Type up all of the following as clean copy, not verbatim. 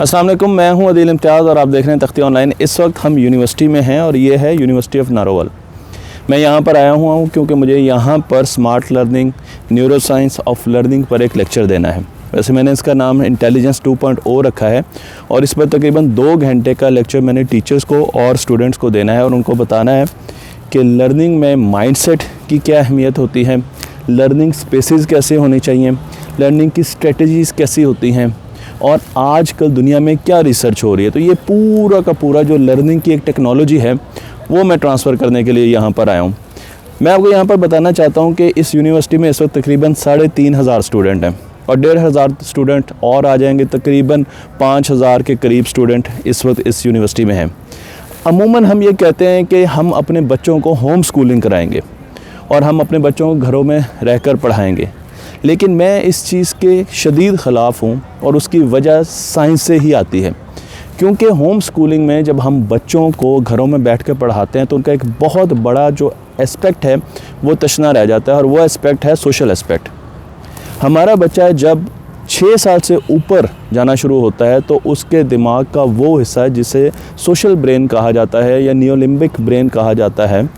अस्सलाम वालेकुम, मैं हूं अदील इम्तियाज़ और आप देख रहे हैं तख्ती ऑनलाइन। इस वक्त हम यूनिवर्सिटी में हैं और ये है यूनिवर्सिटी ऑफ नारोवाल। मैं यहाँ पर आया हुआ हूँ क्योंकि मुझे यहाँ पर smart learning, neuro science of learning पर एक लेक्चर देना है। वैसे मैंने इसका नाम इंटेलिजेंस 2.0 रखा है और इस पर तकरीबन 2 घंटे का लेक्चर मैंने टीचर्स को और स्टूडेंट्स को देना है और उनको बताना है कि लर्निंग में माइंडसेट की क्या अहमियत होती है, लर्निंग स्पेसेस कैसे होनी चाहिए, लर्निंग की स्ट्रेटजीज़ कैसी होती हैं और आजकल दुनिया में क्या रिसर्च हो रही है। तो ये पूरा का पूरा जो लर्निंग की एक टेक्नोलॉजी है वो मैं ट्रांसफ़र करने के लिए यहाँ पर आया हूँ। मैं आपको यहाँ पर बताना चाहता हूँ कि इस यूनिवर्सिटी में इस वक्त तकरीबन 3,500 स्टूडेंट हैं और 1,500 स्टूडेंट और आ जाएंगे, तकरीबन 5,000 के करीब स्टूडेंट इस वक्त इस यूनिवर्सिटी में हैं। अमूमन हम ये कहते हैं कि हम अपने बच्चों को होम स्कूलिंग कराएंगे और हम अपने बच्चों को घरों में रहकर पढ़ाएंगे, लेकिन मैं इस चीज़ के शदीद ख़िलाफ़ हूँ और उसकी वजह साइंस से ही आती है। क्योंकि होम स्कूलिंग में जब हम बच्चों को घरों में बैठ कर पढ़ाते हैं तो उनका एक बहुत बड़ा जो एस्पेक्ट है वो तशना रह जाता है और वो एस्पेक्ट है सोशल एस्पेक्ट। हमारा बच्चा जब 6 साल से ऊपर जाना शुरू होता है तो उसके दिमाग का वो हिस्सा जिसे सोशल ब्रेन कहा जाता है या नियोलिम्बिक ब्रेन कहा जाता है,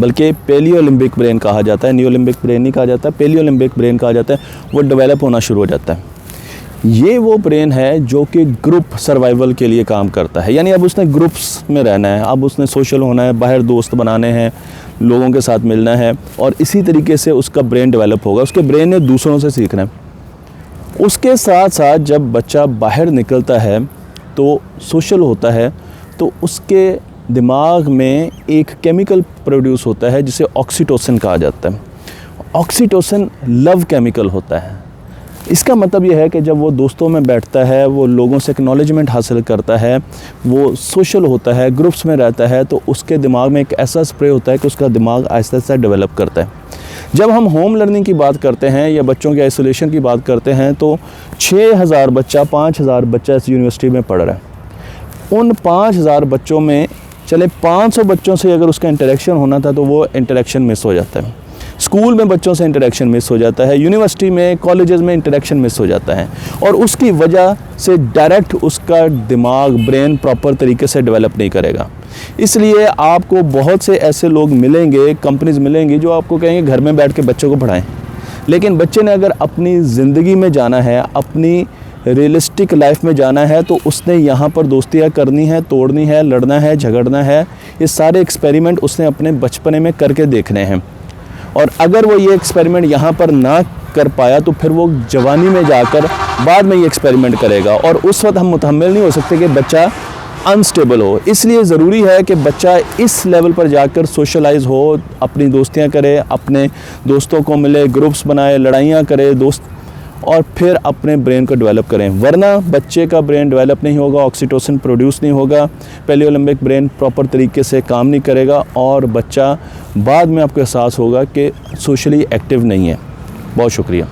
बल्कि पेलियोलिम्बिक ब्रेन कहा जाता है, नियोलिम्बिक ब्रेन नहीं कहा जाता, पेलियोलिम्बिक ब्रेन कहा जाता है, वो डेवलप होना शुरू हो जाता है। ये वो ब्रेन है जो कि ग्रुप सर्वाइवल के लिए काम करता है, यानी अब उसने ग्रुप्स में रहना है, अब उसने सोशल होना है, बाहर दोस्त बनाने हैं, लोगों के साथ मिलना है और इसी तरीके से उसका ब्रेन डेवलप होगा। उसके ब्रेन ने दूसरों से सीखना है। उसके साथ साथ जब बच्चा बाहर निकलता है तो सोशल होता है तो उसके दिमाग में एक केमिकल प्रोड्यूस होता है जिसे ऑक्सीटोसिन कहा जाता है। ऑक्सीटोसिन लव केमिकल होता है। इसका मतलब यह है कि जब वो दोस्तों में बैठता है, वो लोगों से एक्नॉलेजमेंट हासिल करता है, वो सोशल होता है, ग्रुप्स में रहता है, तो उसके दिमाग में एक ऐसा स्प्रे होता है कि उसका दिमाग आहिस्ता आहिस्ता डेवलप करता है। जब हम होम लर्निंग की बात करते हैं या बच्चों के आइसोलेशन की बात करते हैं तो 6,000 बच्चा, 5,000 बच्चा इस यूनिवर्सिटी में पढ़ रहा है। उन 5,000 बच्चों में चले 500 बच्चों से अगर उसका इंटरेक्शन होना था तो वो इंटरेक्शन मिस हो जाता है। स्कूल में बच्चों से इंटरेक्शन मिस हो जाता है, यूनिवर्सिटी में, कॉलेजेस में इंटरेक्शन मिस हो जाता है और उसकी वजह से डायरेक्ट उसका दिमाग, ब्रेन प्रॉपर तरीके से डेवलप नहीं करेगा। इसलिए आपको बहुत से ऐसे लोग मिलेंगे, कंपनीज मिलेंगी जो आपको कहेंगे घर में बैठ के बच्चों को पढ़ाएं, लेकिन बच्चे ने अगर अपनी ज़िंदगी में जाना है, अपनी रियलिस्टिक लाइफ में जाना है तो उसने यहाँ पर दोस्तियाँ करनी है, तोड़नी है, लड़ना है, झगड़ना है। ये सारे एक्सपेरिमेंट उसने अपने बचपने में करके देखने हैं और अगर वो ये एक्सपेरिमेंट यहाँ पर ना कर पाया तो फिर वो जवानी में जाकर बाद में ये एक्सपेरिमेंट करेगा और उस वक्त हम मुतहम्मिल नहीं हो सकते कि बच्चा अनस्टेबल हो। इसलिए ज़रूरी है कि बच्चा इस लेवल पर जाकर सोशलाइज हो, अपनी दोस्तियाँ करे, अपने दोस्तों को मिले, ग्रुप्स बनाए, लड़ाइयाँ करे दोस्त, और फिर अपने ब्रेन को डेवलप करें। वरना बच्चे का ब्रेन डेवलप नहीं होगा, ऑक्सीटोसिन प्रोड्यूस नहीं होगा, पेलियोलिम्बिक ब्रेन प्रॉपर तरीके से काम नहीं करेगा और बच्चा बाद में आपको एहसास होगा कि सोशली एक्टिव नहीं है। बहुत शुक्रिया।